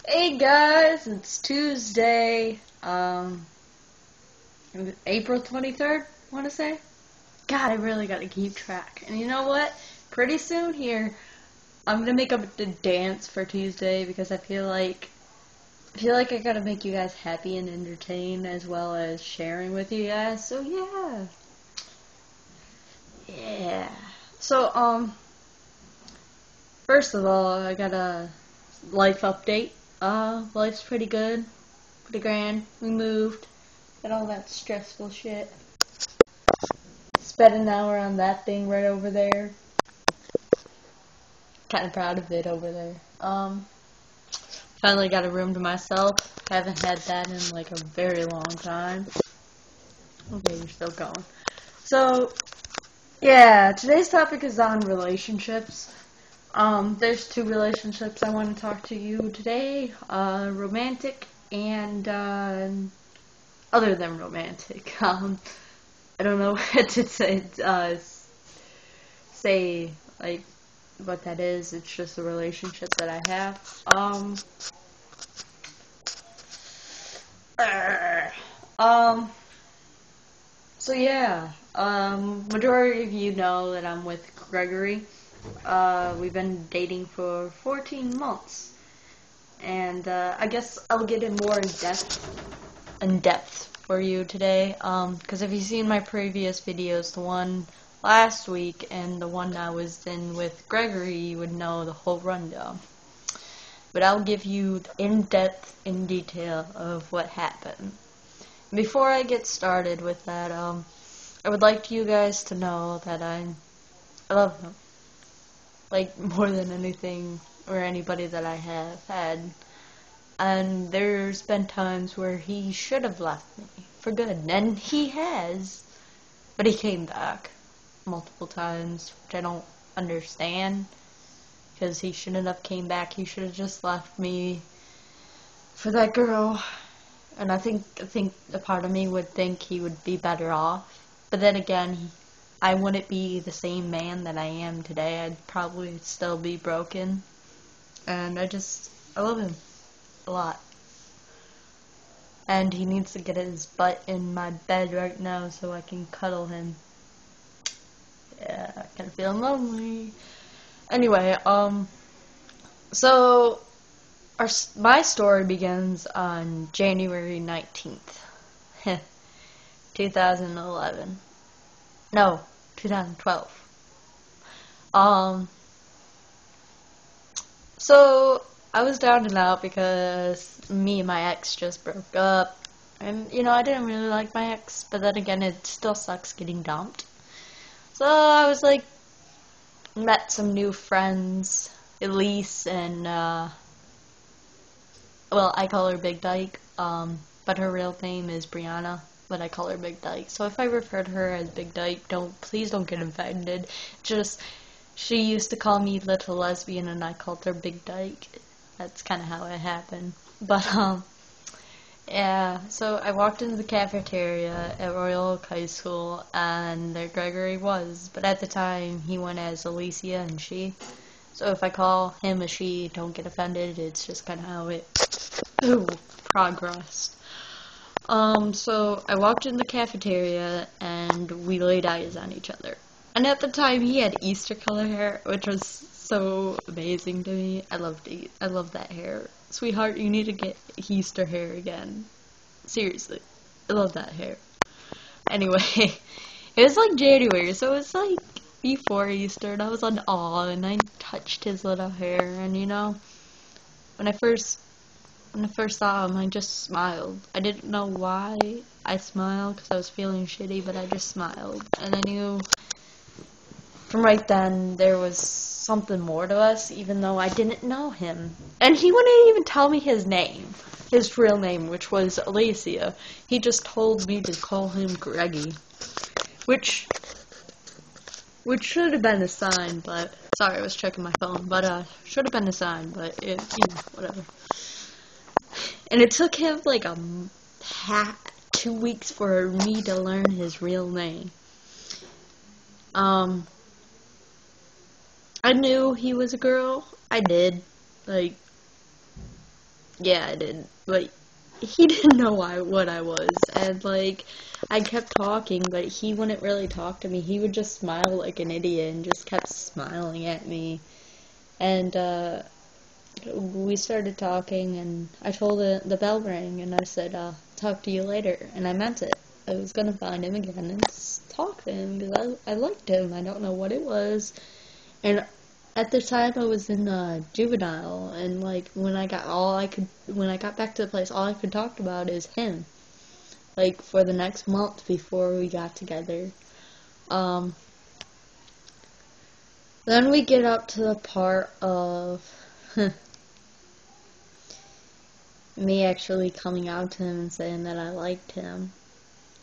Hey guys, it's Tuesday, April 23rd, I want to say. God, I really gotta keep track. And you know what? Pretty soon here, I'm gonna make up the dance for Tuesday because I gotta make you guys happy and entertained as well as sharing with you guys. So yeah. So first of all, I got a life update. Life's pretty good. Pretty grand. We moved. Got all that stressful shit. Spent an hour on that thing right over there. Kind of proud of it over there. Finally got a room to myself. Haven't had that in like a very long time. Okay, you're still going. So, yeah, today's topic is on relationships. There's two relationships I want to talk to you today. Romantic and, other than romantic. I don't know what to say, like, what that is. It's just a relationship that I have. So yeah, majority of you know that I'm with Gregory. We've been dating for 14 months. And, I guess I'll get in more in depth for you today, because if you've seen my previous videos, the one last week and the one I was in with Gregory, you would know the whole rundown. But I'll give you the in-depth, in detail of what happened. Before I get started with that, I would like you guys to know that I love him. Like, more than anything or anybody that I have had. And there's been times where he should have left me for good, and he has. But he came back multiple times, which I don't understand, because he shouldn't have came back. He should have just left me for that girl. And I think a part of me would think he would be better off. But then again, I wouldn't be the same man that I am today. I'd probably still be broken. And I love him a lot. And he needs to get his butt in my bed right now so I can cuddle him. Yeah, I kind of feel lonely. Anyway, so my story begins on January 19th, 2011. No, 2012. So I was down and out because me and my ex just broke up. And, I didn't really like my ex, but then again, it still sucks getting dumped. So I was like, met some new friends, Elise and, well, I call her Big Dyke, but her real name is Brianna, but I call her Big Dyke. So if I refer to her as Big Dyke, please don't get offended. Just, she used to call me Little Lesbian and I called her Big Dyke. That's kind of how it happened. But, yeah, so I walked into the cafeteria at Royal Oak High School, and there Gregory was. But at the time, he went as Alicia and she. So if I call him a she, don't get offended. It's just kind of how it progressed. So I walked in the cafeteria, and we laid eyes on each other. And at the time, he had Easter color hair, which was so amazing to me. I love that hair. Sweetheart, you need to get Easter hair again. Seriously. I love that hair. Anyway, it was like January, so it was like before Easter, and I was on awe, and I touched his little hair, and when I first saw him, I just smiled. I didn't know why I smiled, because I was feeling shitty, but I just smiled. And I knew from right then there was something more to us, even though I didn't know him. And he wouldn't even tell me his name, his real name, which was Alicia. He just told me to call him Greggy, which should have been a sign, but sorry, I was checking my phone, but should have been a sign, but whatever. And it took him like 2 weeks for me to learn his real name. I knew he was a girl. I did. Like, yeah, I did, but he didn't know what I was, and, like, I kept talking, but he wouldn't really talk to me. He would just smile like an idiot and just kept smiling at me, and, we started talking, and I told the bell rang, and I said, talk to you later, and I meant it. I was gonna find him again and talk to him, because I liked him. I don't know what it was, and at the time I was in juvenile, and like when I got back to the place, all I could talk about is him. Like for the next month before we got together. Then we get up to the part of me actually coming out to him and saying that I liked him.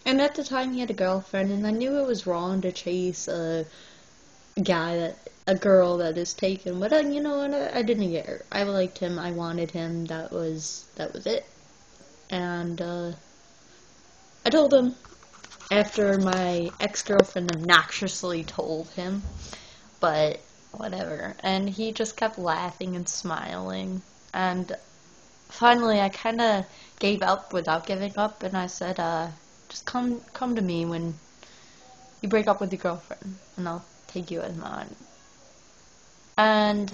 And at the time he had a girlfriend, and I knew it was wrong to chase a girl that is taken, but you know what, I didn't care. I liked him, I wanted him, that was it. And I told him after my ex-girlfriend obnoxiously told him, but whatever. And he just kept laughing and smiling, and finally I kind of gave up without giving up, and I said, just come to me when you break up with your girlfriend, and I'll take you as mine. And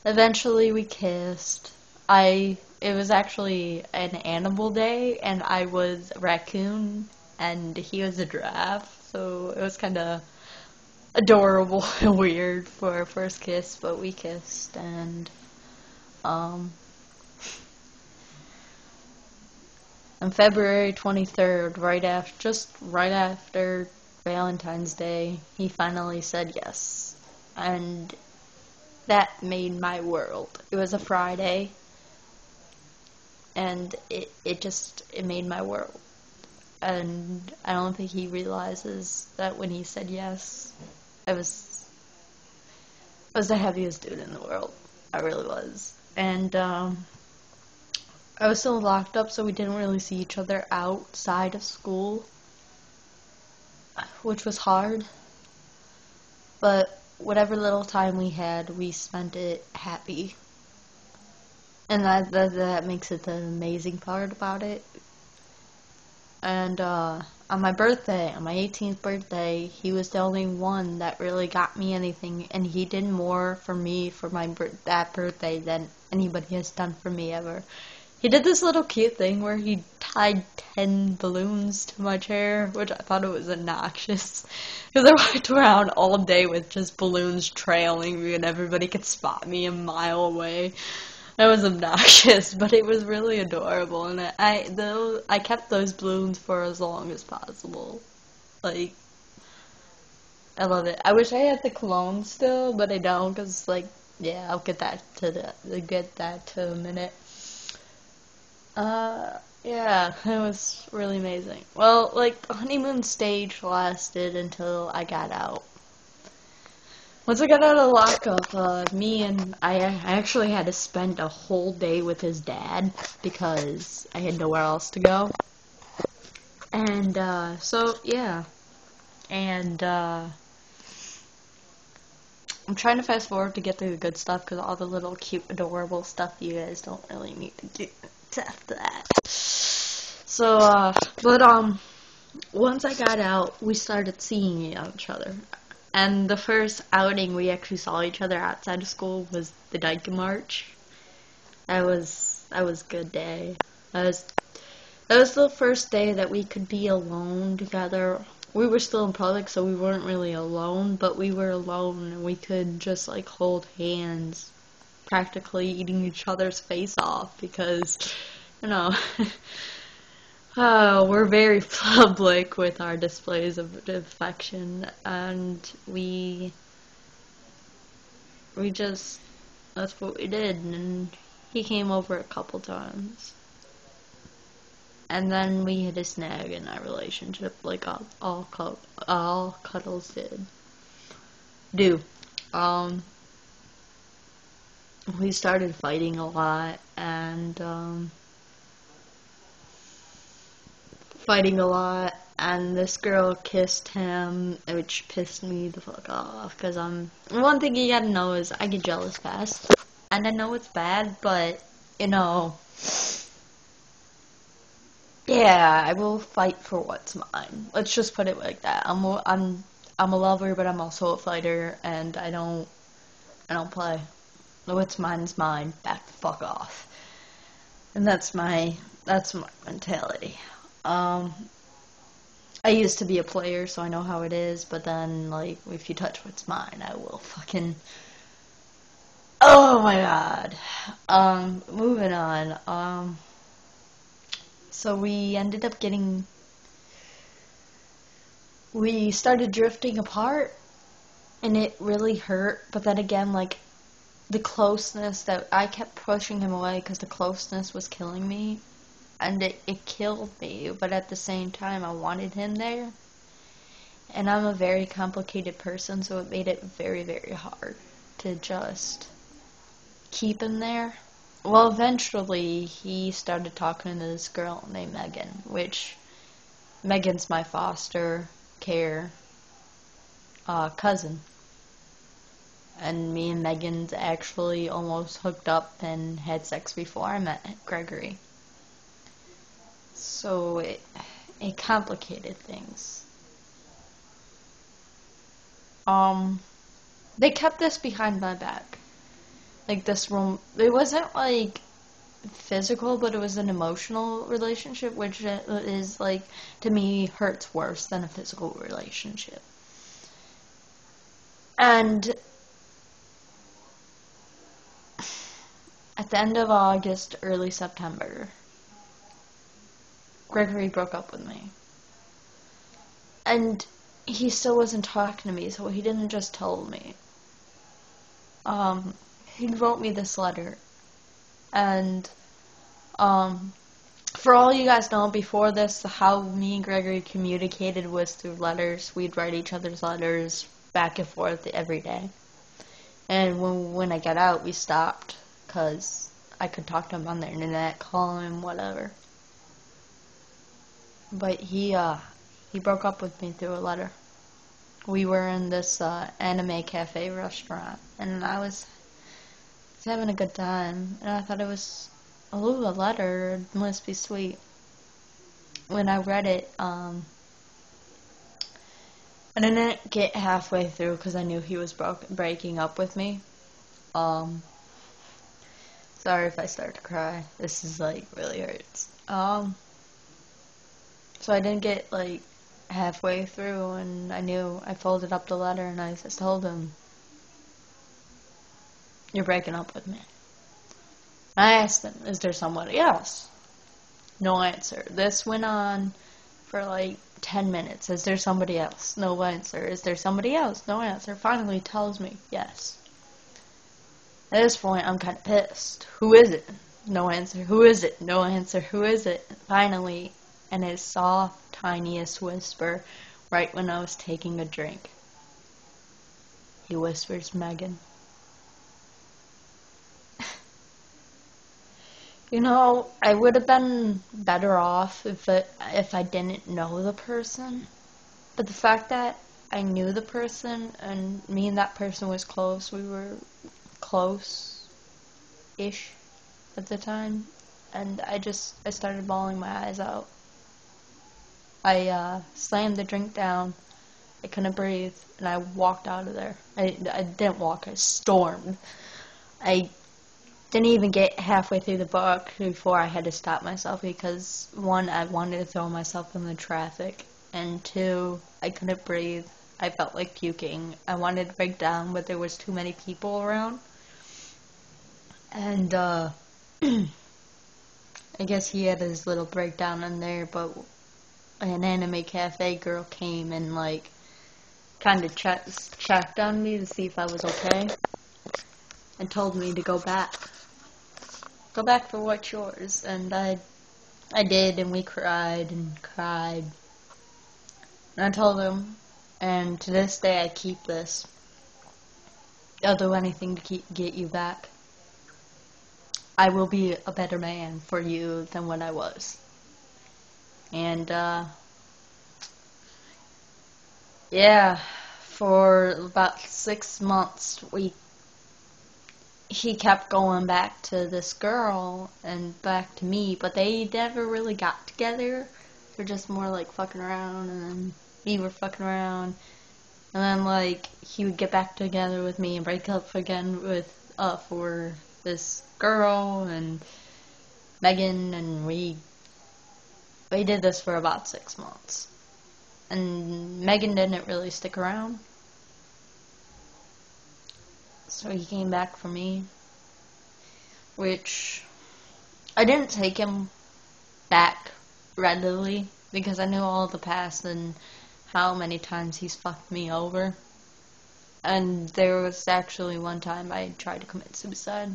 eventually we kissed. It was actually an animal day, and I was a raccoon and he was a giraffe, so it was kind of adorable and weird for our first kiss, but we kissed. And on February 23rd, just right after Valentine's Day, he finally said yes, and that made my world. It was a Friday, and it made my world. And I don't think he realizes that when he said yes, I was the happiest dude in the world. I really was. And I was still locked up, so we didn't really see each other outside of school, which was hard. But whatever little time we had, we spent it happy. And that makes it the amazing part about it. And on my birthday, on my 18th birthday, he was the only one that really got me anything, and he did more for me for that birthday than anybody has done for me ever. He did this little cute thing where he tied 10 balloons to my chair, which I thought it was obnoxious, because I walked around all day with just balloons trailing me, and everybody could spot me a mile away. That was obnoxious, but it was really adorable, and I kept those balloons for as long as possible. Like, I love it. I wish I had the cologne still, but I don't, because, like, yeah, I'll get that to a minute. Yeah, it was really amazing. Well, like, the honeymoon stage lasted until I got out. Once I got out of lockup, I actually had to spend a whole day with his dad because I had nowhere else to go. And, so, yeah. And, I'm trying to fast forward to get through the good stuff because all the little cute, adorable stuff you guys don't really need to get after that. So, once I got out, we started seeing each other. And the first outing we actually saw each other outside of school was the Dyke March. That was a good day. That was the first day that we could be alone together. We were still in public, so we weren't really alone, but we were alone, and we could just, like, hold hands, practically eating each other's face off, because, you know, we're very public with our displays of affection, and we just, that's what we did, and he came over a couple times. And then we hit a snag in our relationship, like all cuddles do. We started fighting a lot, and this girl kissed him, which pissed me the fuck off, because one thing you gotta know is I get jealous fast, kind of know it's bad, but, you know, yeah, I will fight for what's mine. Let's just put it like that. I'm a lover, but I'm also a fighter, and I don't play. What's mine's mine. Back the fuck off. And that's my mentality. I used to be a player, so I know how it is, but then, like, if you touch what's mine, I will fucking... Oh my god. Moving on. So we ended up getting... We started drifting apart, and it really hurt, but then again, like, the closeness that I kept pushing him away because the closeness was killing me, and it killed me, but at the same time I wanted him there, and I'm a very complicated person, so it made it very, very hard to just keep him there. Well, eventually he started talking to this girl named Megan, which Megan's my foster care cousin. And me and Megan's actually almost hooked up and had sex before I met Gregory. So it complicated things. They kept this behind my back. Like, this room, it wasn't like physical, but it was an emotional relationship, which is, like, to me, hurts worse than a physical relationship. And at the end of August, early September, Gregory broke up with me. And he still wasn't talking to me, so he didn't just tell me. He wrote me this letter. And, for all you guys know, before this, how me and Gregory communicated was through letters. We'd write each other's letters back and forth every day. And when I got out, we stopped, because I could talk to him on the internet, call him, whatever. But he broke up with me through a letter. We were in this anime cafe restaurant, and I was having a good time, and I thought it was, a letter, it must be sweet. When I read it, I didn't get halfway through because I knew he was breaking up with me. Sorry if I start to cry. This is, like, really hurts. So I didn't get, like, halfway through, and I folded up the letter, and I just told him, "You're breaking up with me." I asked him, "Is there somebody else?" No answer. This went on for, like, 10 minutes. "Is there somebody else?" No answer. "Is there somebody else?" No answer. Finally tells me, "Yes." At this point, I'm kind of pissed. "Who is it?" No answer. "Who is it?" No answer. "Who is it?" Finally, in his soft, tiniest whisper, right when I was taking a drink, he whispers, "Megan." You know, I would have been better off if I didn't know the person. But the fact that I knew the person, and me and that person was close, we were close-ish at the time, and I started bawling my eyes out. I slammed the drink down, I couldn't breathe, and I walked out of there. I didn't walk, I stormed. I didn't even get halfway through the book before I had to stop myself because, one, I wanted to throw myself in the traffic, and two, I couldn't breathe. I felt like puking. I wanted to break down, but there was too many people around. And, I guess he had his little breakdown in there, but an anime cafe girl came and, like, kind of checked on me to see if I was okay, and told me to go back. Go back for what's yours. And I did, and we cried and cried. And I told him, and to this day I keep this, I'll do anything to get you back. I will be a better man for you than what I was. And, yeah, for about 6 months, he kept going back to this girl and back to me, but they never really got together. They're just more like fucking around, and then we were fucking around, and then like he would get back together with me and break up again with for this girl and Megan, and we did this for about 6 months, and Megan didn't really stick around. So he came back for me, which I didn't take him back readily because I knew all the past and how many times he's fucked me over. And there was actually one time I tried to commit suicide.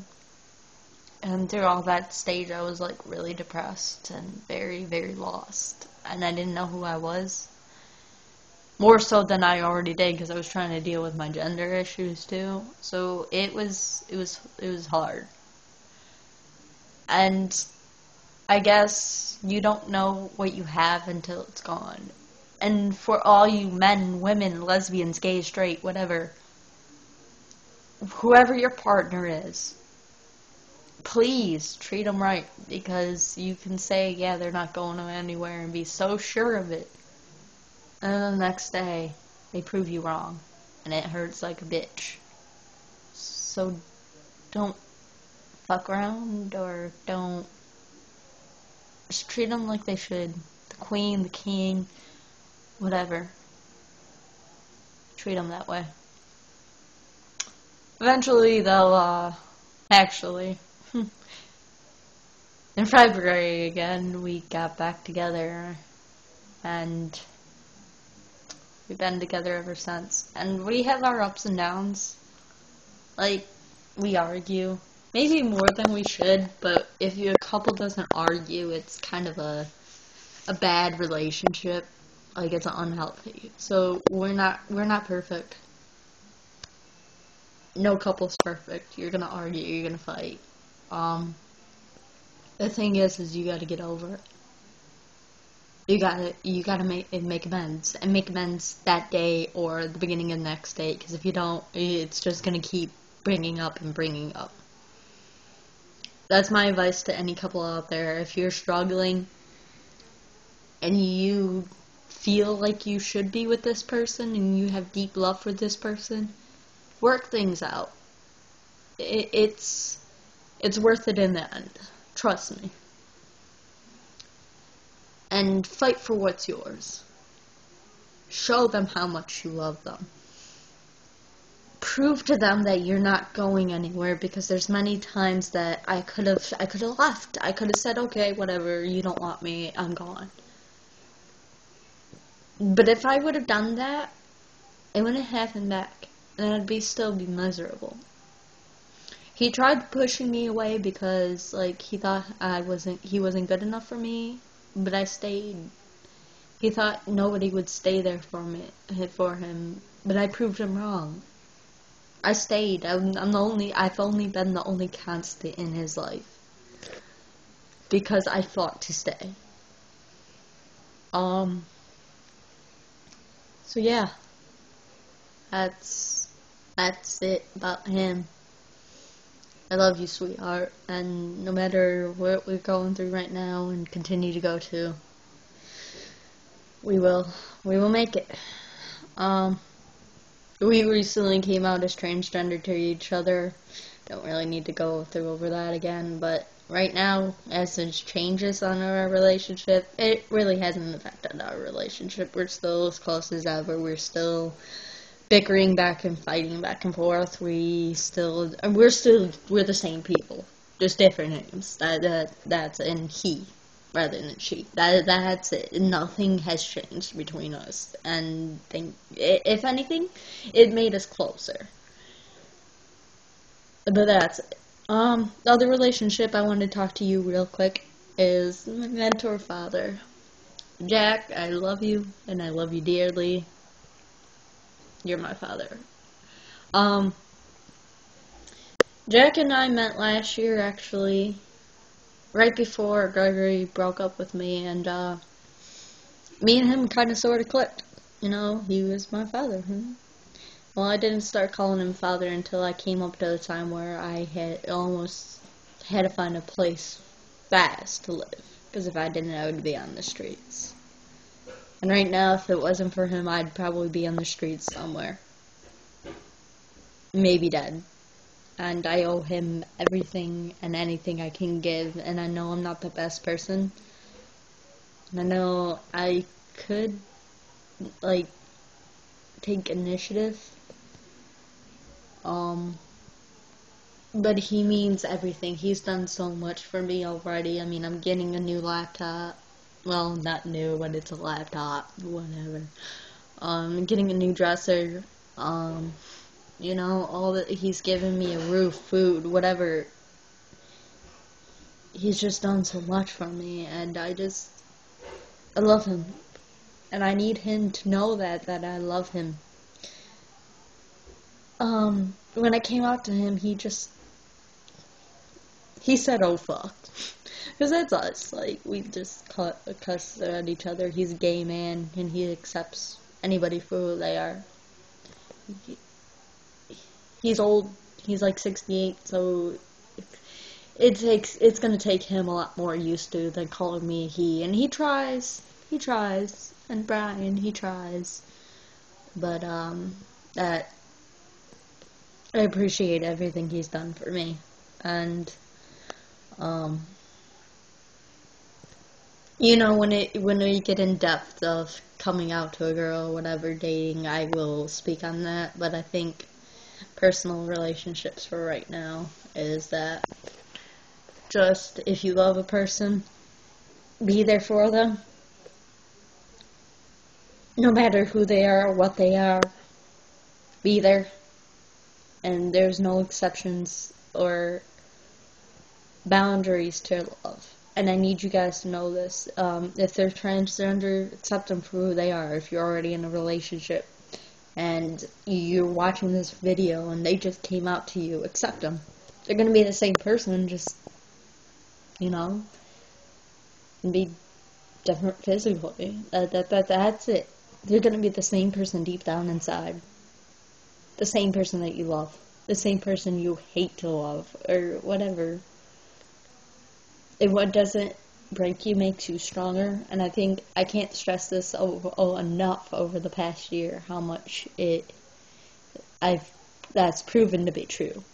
And through all that stage I was like really depressed and very, very lost. And I didn't know who I was. More so than I already did because I was trying to deal with my gender issues too. So it was hard. And I guess you don't know what you have until it's gone. And for all you men, women, lesbians, gay, straight, whatever, whoever your partner is, please treat them right, because you can say, yeah, they're not going anywhere and be so sure of it. And then the next day, they prove you wrong. And it hurts like a bitch. So don't fuck around, or don't. Just treat them like they should. The queen, the king, whatever. Treat them that way. Eventually, they'll, actually, in February again, we got back together, and we've been together ever since. And we have our ups and downs. Like, we argue. Maybe more than we should, but if a couple doesn't argue, it's kind of a bad relationship. Like, it's unhealthy. So, we're not perfect. No couple's perfect. You're gonna argue, you're gonna fight. The thing is you gotta get over it. You gotta make amends, and make amends that day or the beginning of the next day, because if you don't, it's just gonna keep bringing up and bringing up. That's my advice to any couple out there. If you're struggling and you feel like you should be with this person and you have deep love for this person, work things out. It's worth it in the end. Trust me. And fight for what's yours. Show them how much you love them. Prove to them that you're not going anywhere, because there's many times that I could have left. I could have said, okay, whatever, you don't want me, I'm gone. But if I would have done that, it wouldn't have him back, and I'd still be miserable. He tried pushing me away because, like, he thought he wasn't good enough for me, but I stayed. He thought nobody would stay there for him, but I proved him wrong. I stayed. I've only been the only constant in his life, because I fought to stay. So yeah, that's it about him. I love you, sweetheart, and no matter what we're going through right now and continue to go to, we will make it. We recently came out as transgender to each other. Don't really need to go over that again, but right now, as there's changes on our relationship, it really hasn't affected our relationship. We're still as close as ever. We're still bickering back and fighting back and forth. We're the same people, just different names. That's in he rather than she. That's it. Nothing has changed between us, and if anything, it made us closer. But that's it. The other relationship I want to talk to you real quick is my mentor father. Jack, I love you, and I love you dearly. You're my father. Jack and I met last year, actually, right before Gregory broke up with me, and me and him kind of sort of clicked. You know, he was my father. Well, I didn't start calling him father until I came up to the time where I had almost had to find a place fast to live. Because if I didn't, I would be on the streets. And right now, if it wasn't for him, I'd probably be on the streets somewhere. Maybe dead. And I owe him everything and anything I can give. And I know I'm not the best person. And I know I could, like, take initiative. But he means everything. He's done so much for me already. I mean, I'm getting a new laptop. Well, not new, but it's a laptop. Whatever. I'm getting a new dresser. You know, all that he's given me, a roof, food, whatever. He's just done so much for me, and I love him. And I need him to know that I love him. When I came out to him, he said, "Oh, fuck." Because that's us. Like, we just cuss at each other. He's a gay man, and he accepts anybody for who they are. He's old. He's like 68, so it's gonna take him a lot more used to than calling me a he. And he tries. And Brian, he tries. But, that... I appreciate everything he's done for me, and, you know, when we get in depth of coming out to a girl or whatever, dating, I will speak on that, but I think personal relationships for right now is that just, if you love a person, be there for them, no matter who they are or what they are, be there. And there's no exceptions or boundaries to love. And I need you guys to know this. If they're transgender, accept them for who they are. If you're already in a relationship and you're watching this video and they just came out to you, accept them. They're going to be the same person, just, you know, be different physically. That's it. They're going to be the same person deep down inside. The same person that you love. The same person you hate to love. Or whatever. What doesn't break you makes you stronger. And I think I can't stress this enough over the past year. How much that's proven to be true.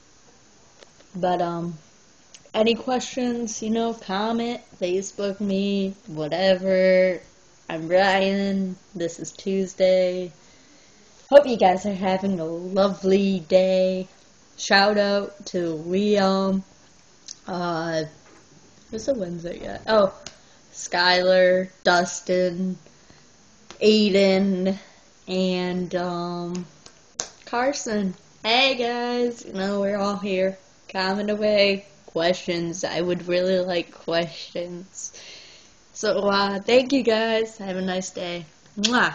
But, any questions, you know, comment, Facebook me, whatever. I'm Ryan. This is Tuesday. Hope you guys are having a lovely day. Shout out to Liam. Who's the Wednesday yet? Oh, Skylar, Dustin, Aiden, and Carson. Hey guys, you know, we're all here. Comment away. Questions. I would really like questions. So, thank you guys. Have a nice day. Mwah.